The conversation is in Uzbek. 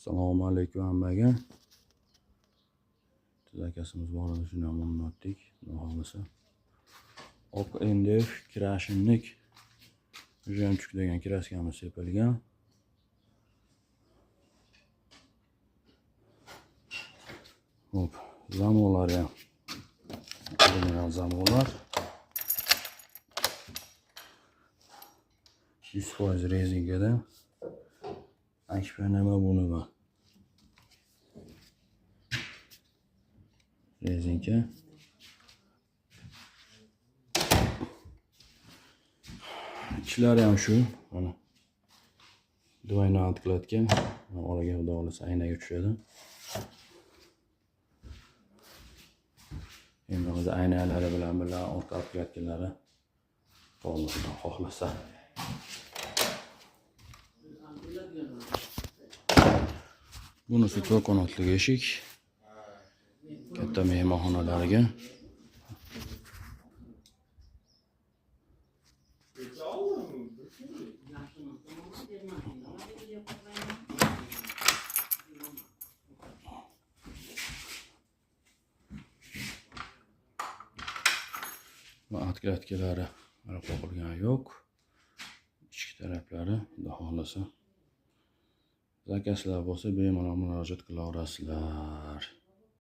Assalomu alaykum hammaga. Tuzakasimiz bor edi, shuni ham o'rnatdik. Xohlasa. Hop, endi kirashinlik jemchuk degan kraskamiz sepilgan. Hop, zamolar ham. Original zamolar. 100% rezinkadan. Akşpeneme bunu var. Rezinka. İçlari ham shu. Mana. Duayni antiqlatgan. Oraga xudo xolasa aynaga tushadi. Endi hozir aynalari bilan orqa antiqlatganlari qo'ldan xohlasa. Bunisi to'rt qanotli eshik. Katta mehmonxonalarga. Va antiqlatganlari qo'yilgani yo'q. Ichki taraflari xudo xolasa. Zakazlar bo'lsa bemalol murojaat qila olasizlar.